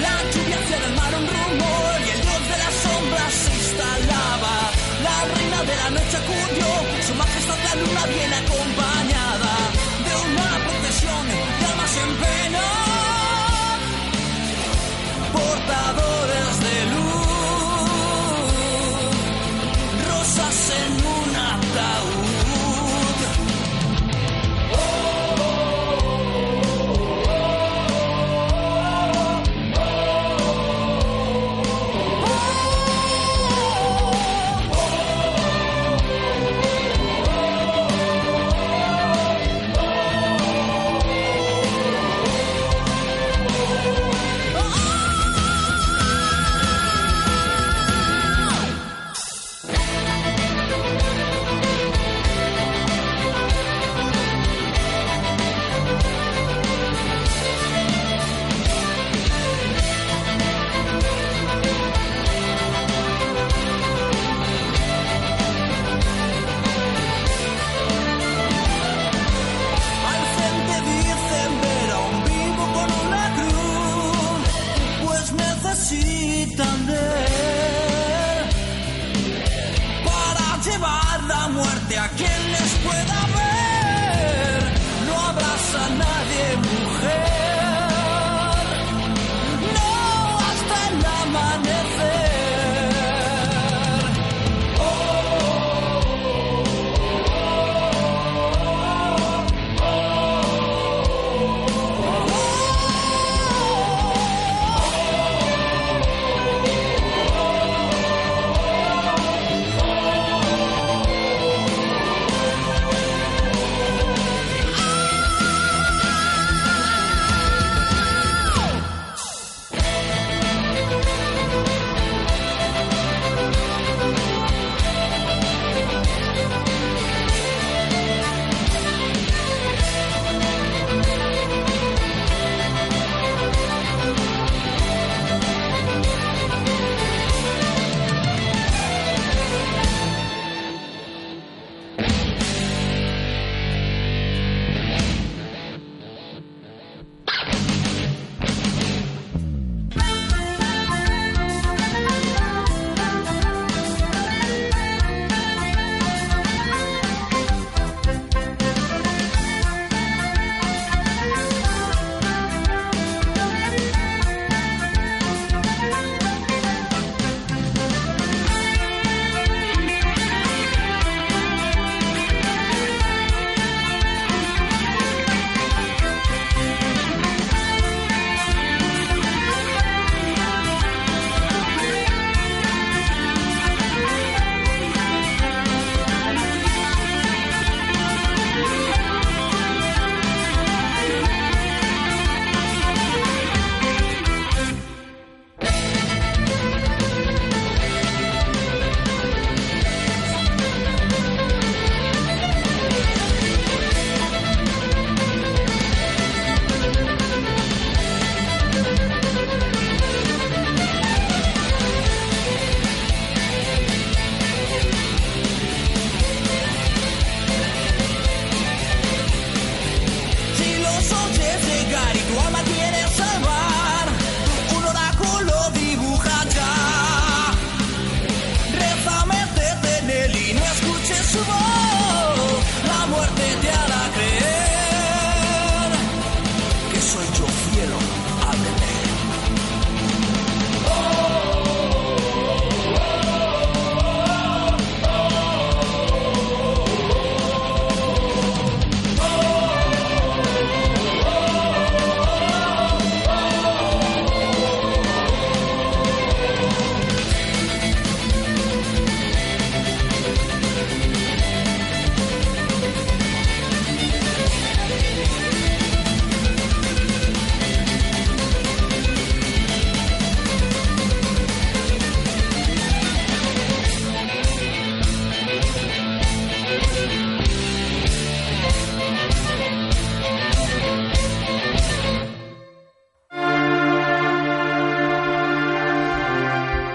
La lluvia hacía del mar un rumor y el dios de las sombras se instalaba. La reina de la noche acudió, su majestad la luna viene acompañada de una procesión de almas en pena, portadores de luz, rosas en un ataúd. Necesitan de él para llevar la muerte a quien les pueda ver. No abraza a nadie, mujer, no hasta el amanecer.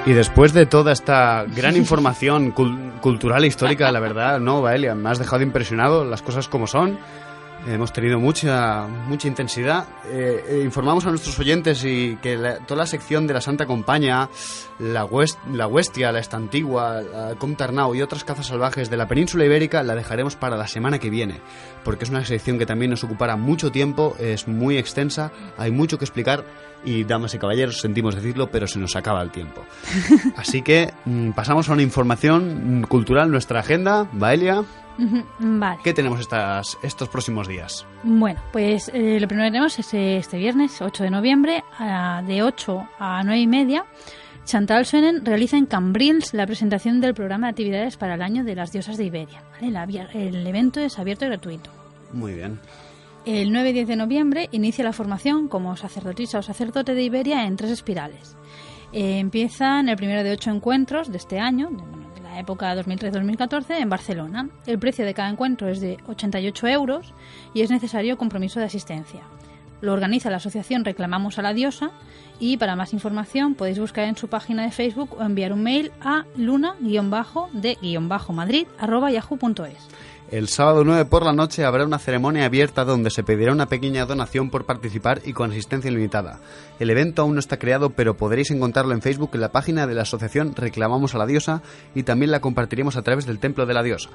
Y después de toda esta gran información cultural e histórica, la verdad, no, Baelia, me has dejado impresionado, las cosas como son. Hemos tenido mucha intensidad. Informamos a nuestros oyentes y que toda la sección de la Santa Compaña, la Huestia, la Estantigua, la Comte Arnau y otras cazas salvajes de la península ibérica la dejaremos para la semana que viene, porque es una sección que también nos ocupará mucho tiempo, es muy extensa, hay mucho que explicar y, damas y caballeros, sentimos decirlo, pero se nos acaba el tiempo. Así que pasamos a una información cultural, nuestra agenda. Baelia, vale. ¿Qué tenemos estos próximos días? Bueno, pues lo primero que tenemos es este viernes 8 de noviembre, de 8 a 9 y media, Chantal Soenen realiza en Cambrils la presentación del programa de actividades para el año de las diosas de Iberia. ¿Vale? El evento es abierto y gratuito. Muy bien. El 9 y 10 de noviembre inicia la formación como sacerdotisa o sacerdote de Iberia en 3 espirales. Empiezan el primero de 8 encuentros de este año, de la época 2013-2014, en Barcelona. El precio de cada encuentro es de 88 euros y es necesario compromiso de asistencia. Lo organiza la asociación Reclamamos a la Diosa y para más información podéis buscar en su página de Facebook o enviar un mail a luna-de-madrid@yahoo.es. El sábado 9 por la noche habrá una ceremonia abierta donde se pedirá una pequeña donación por participar y con asistencia ilimitada. El evento aún no está creado, pero podréis encontrarlo en Facebook en la página de la asociación Reclamamos a la Diosa y también la compartiremos a través del Templo de la Diosa.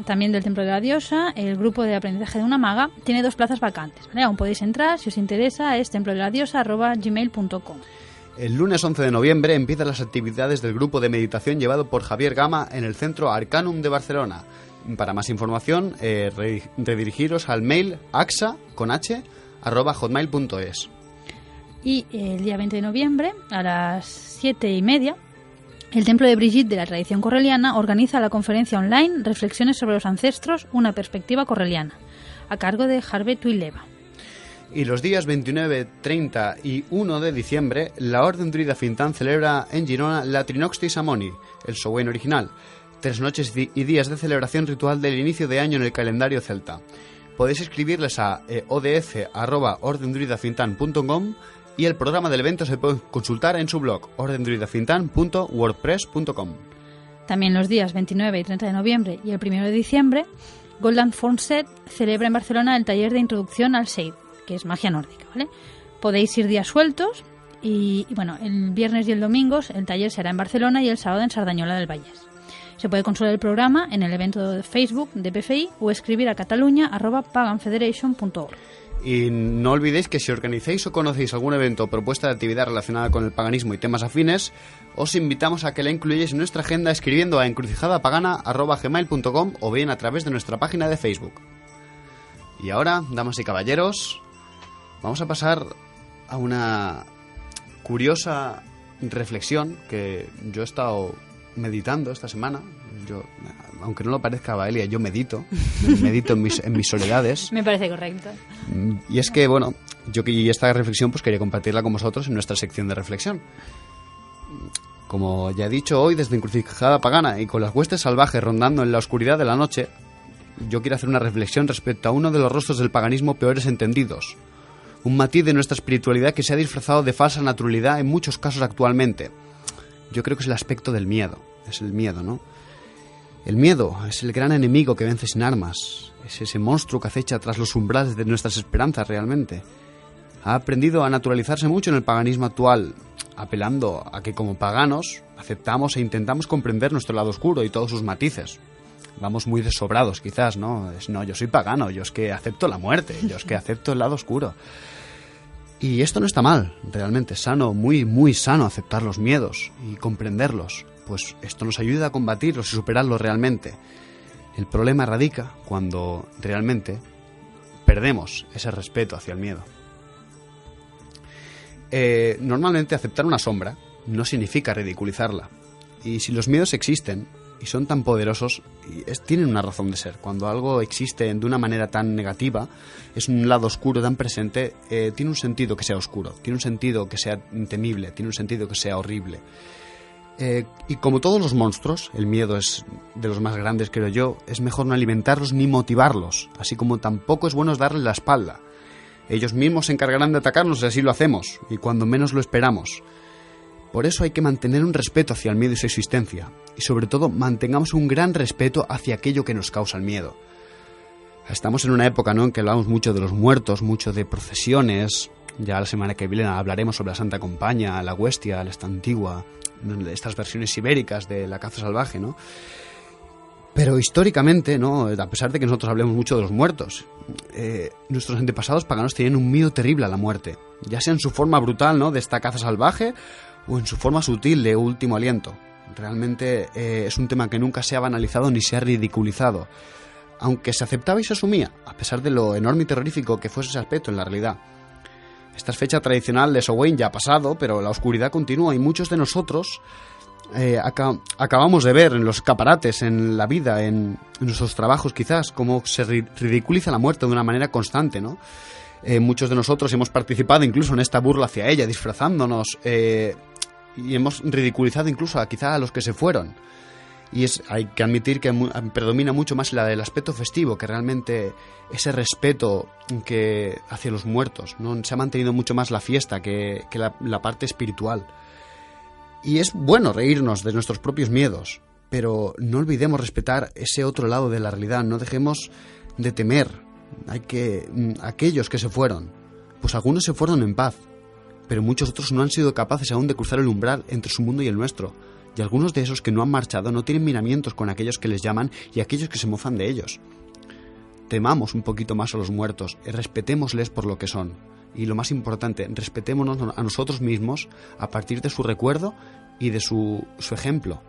También del Templo de la Diosa, el grupo de aprendizaje de una maga tiene 2 plazas vacantes, ¿vale? Aún podéis entrar, si os interesa, es templodeladiosa@gmail.com. El lunes 11 de noviembre empiezan las actividades del grupo de meditación llevado por Javier Gama en el Centro Arcanum de Barcelona. Para más información, redirigiros al mail axa@hotmail.es. Y el día 20 de noviembre, a las 7:30, el Templo de Brigitte de la tradición correliana organiza la conferencia online Reflexiones sobre los ancestros, una perspectiva correliana, a cargo de Harvey Tuileva. Y los días 29, 30 y 1 de diciembre, la Orden Druida Fintán celebra en Girona la Trinoxtis Amoni, el Samhain original, 3 noches y días de celebración ritual del inicio de año en el calendario celta. Podéis escribirles a odf@ordendruidafintan.com y el programa del evento se puede consultar en su blog ordendruidafintan.wordpress.com. También los días 29 y 30 de noviembre y el 1 de diciembre, Golden Forset celebra en Barcelona el taller de introducción al Seid, que es magia nórdica, ¿vale? Podéis ir días sueltos y bueno, el viernes y el domingo el taller será en Barcelona y el sábado en Sardañola del Vallès. Se puede consultar el programa en el evento de Facebook de PFI o escribir a catalunya@paganfederation.org. Y no olvidéis que si organizáis o conocéis algún evento o propuesta de actividad relacionada con el paganismo y temas afines, os invitamos a que la incluyáis en nuestra agenda escribiendo a encrucijadapagana@gmail.com o bien a través de nuestra página de Facebook. Y ahora, damas y caballeros, vamos a pasar a una curiosa reflexión que yo he estado meditando esta semana. Yo, aunque no lo parezca, Baelia, yo medito en mis soledades. Me parece correcto. Y es que, bueno, yo y esta reflexión pues quería compartirla con vosotros en nuestra sección de reflexión. Como ya he dicho, hoy desde Encrucijada Pagana y con las huestes salvajes rondando en la oscuridad de la noche, yo quiero hacer una reflexión respecto a uno de los rostros del paganismo peores entendidos. Un matiz de nuestra espiritualidad que se ha disfrazado de falsa naturalidad en muchos casos actualmente. Yo creo que es el aspecto del miedo. Es el miedo, ¿no? El miedo es el gran enemigo que vence sin armas. Es ese monstruo que acecha tras los umbrales de nuestras esperanzas realmente. Ha aprendido a naturalizarse mucho en el paganismo actual, apelando a que como paganos aceptamos e intentamos comprender nuestro lado oscuro y todos sus matices. Vamos muy desobrados quizás, ¿no? No, yo soy pagano, yo es que acepto la muerte, yo es que acepto el lado oscuro. Y esto no está mal, realmente es sano, muy, muy sano aceptar los miedos y comprenderlos, pues esto nos ayuda a combatirlos y superarlos realmente. El problema radica cuando realmente perdemos ese respeto hacia el miedo. Normalmente aceptar una sombra no significa ridiculizarla. Y si los miedos existen y son tan poderosos, tienen una razón de ser. Cuando algo existe de una manera tan negativa, es un lado oscuro tan presente, tiene un sentido que sea oscuro, tiene un sentido que sea temible, tiene un sentido que sea horrible. Y como todos los monstruos, el miedo es de los más grandes, creo yo, es mejor no alimentarlos ni motivarlos, así como tampoco es bueno darles la espalda. Ellos mismos se encargarán de atacarnos si así lo hacemos, y cuando menos lo esperamos. Por eso hay que mantener un respeto hacia el miedo y su existencia. Y sobre todo, mantengamos un gran respeto hacia aquello que nos causa el miedo. Estamos en una época, ¿no?, en que hablamos mucho de los muertos, mucho de procesiones. Ya la semana que viene hablaremos sobre la Santa Compaña, la Huestia, la Esta Antigua, estas versiones ibéricas de la caza salvaje, ¿no? Pero históricamente, ¿no?, a pesar de que nosotros hablemos mucho de los muertos, nuestros antepasados paganos tenían un miedo terrible a la muerte, ya sea en su forma brutal, ¿no?, de esta caza salvaje, o en su forma sutil de último aliento. Realmente es un tema que nunca se ha banalizado ni se ha ridiculizado, aunque se aceptaba y se asumía, a pesar de lo enorme y terrorífico que fuese ese aspecto en la realidad. Esta fecha tradicional de Samhain ya ha pasado, pero la oscuridad continúa y muchos de nosotros acabamos de ver en los escaparates, en la vida, en nuestros trabajos quizás, cómo se ridiculiza la muerte de una manera constante, ¿no? Muchos de nosotros hemos participado incluso en esta burla hacia ella, disfrazándonos, y hemos ridiculizado incluso quizá a los que se fueron. Y hay que admitir que predomina mucho más el aspecto festivo, que realmente ese respeto hacia los muertos, ¿no? Se ha mantenido mucho más la fiesta que la parte espiritual. Y es bueno reírnos de nuestros propios miedos, pero no olvidemos respetar ese otro lado de la realidad, no dejemos de temer. Aquellos que se fueron, pues algunos se fueron en paz, pero muchos otros no han sido capaces aún de cruzar el umbral entre su mundo y el nuestro, y algunos de esos que no han marchado no tienen miramientos con aquellos que les llaman y aquellos que se mofan de ellos. Temamos un poquito más a los muertos y respetémosles por lo que son, y lo más importante, respetémonos a nosotros mismos a partir de su recuerdo y de su ejemplo,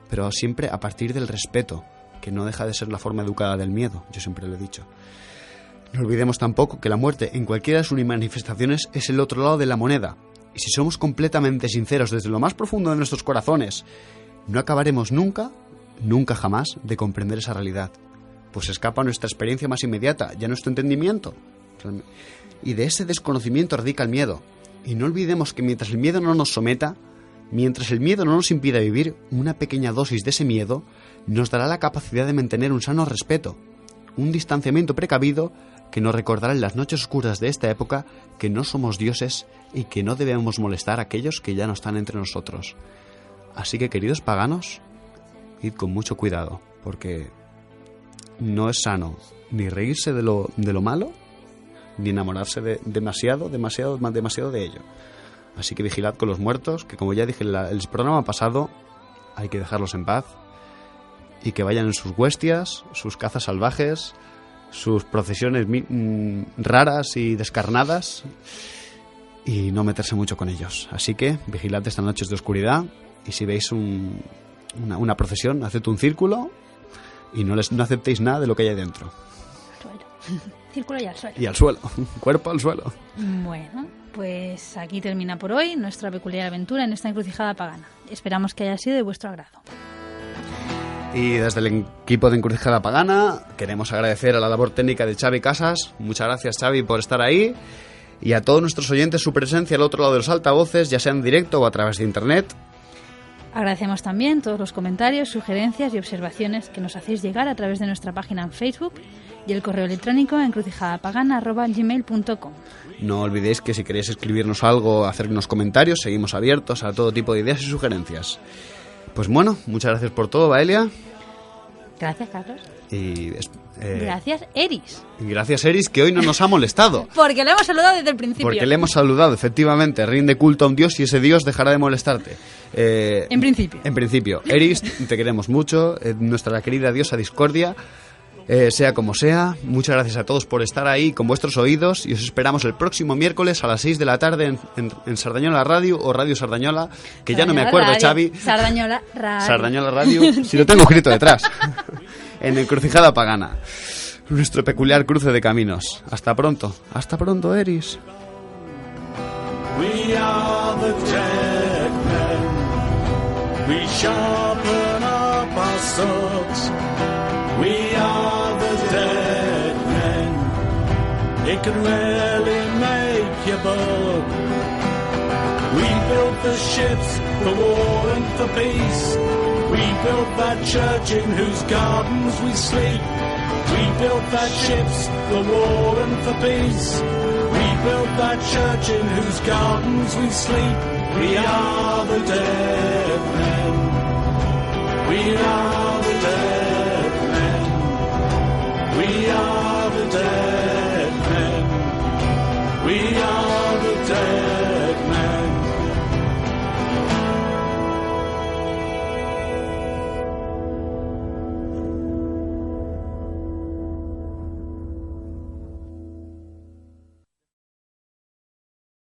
pero siempre a partir del respeto, que no deja de ser la forma educada del miedo, yo siempre lo he dicho. No olvidemos tampoco que la muerte, en cualquiera de sus manifestaciones, es el otro lado de la moneda. Y si somos completamente sinceros desde lo más profundo de nuestros corazones, no acabaremos nunca jamás de comprender esa realidad. Pues escapa a nuestra experiencia más inmediata y a nuestro entendimiento. Y de ese desconocimiento radica el miedo. Y no olvidemos que mientras el miedo no nos someta, mientras el miedo no nos impida vivir, una pequeña dosis de ese miedo nos dará la capacidad de mantener un sano respeto, un distanciamiento precavido que nos recordará en las noches oscuras de esta época que no somos dioses y que no debemos molestar a aquellos que ya no están entre nosotros. Así que, queridos paganos, id con mucho cuidado, porque no es sano ni reírse de lo malo, ni enamorarse demasiado de ello. Así que vigilad con los muertos, que como ya dije en el programa pasado, hay que dejarlos en paz y que vayan en sus huestias, sus cazas salvajes, sus procesiones raras y descarnadas, y no meterse mucho con ellos. Así que vigilad estas noches de oscuridad, y si veis una procesión, haced un círculo y no aceptéis nada de lo que hay dentro. Círculo y al suelo. Y al suelo, cuerpo al suelo. Bueno, pues aquí termina por hoy nuestra peculiar aventura en esta encrucijada pagana. Esperamos que haya sido de vuestro agrado. Y desde el equipo de Encrucijada Pagana queremos agradecer a la labor técnica de Xavi Casas. Muchas gracias, Xavi, por estar ahí. Y a todos nuestros oyentes su presencia al otro lado de los altavoces, ya sea en directo o a través de internet. Agradecemos también todos los comentarios, sugerencias y observaciones que nos hacéis llegar a través de nuestra página en Facebook y el correo electrónico encrucijadapagana@gmail.com. No olvidéis que si queréis escribirnos algo, hacernos comentarios, seguimos abiertos a todo tipo de ideas y sugerencias. Pues bueno, muchas gracias por todo, Baelia. Gracias, Carlos. Y gracias, Eris. Y gracias, Eris, que hoy no nos ha molestado. Porque le hemos saludado desde el principio. Porque le hemos saludado, efectivamente. Rinde culto a un dios y ese dios dejará de molestarte. En principio. En principio. Eris, te queremos mucho. Nuestra querida diosa Discordia. Sea como sea, muchas gracias a todos por estar ahí con vuestros oídos y os esperamos el próximo miércoles a las 6 de la tarde en Sardañola Radio o Radio Sardañola, que ya no me acuerdo, Radio. Xavi. Sardañola Radio. Sardañola Radio, si lo tengo escrito detrás. En Encrucijada Pagana. Nuestro peculiar cruce de caminos. Hasta pronto. Hasta pronto, Eris. We are the dead men. We sharpen up our swords. We are the dead men. It can really make you bold. We built the ships for war and for peace. We built that church in whose gardens we sleep. We built that ships for war and for peace. We built that church in whose gardens we sleep. We are the dead men. We are the dead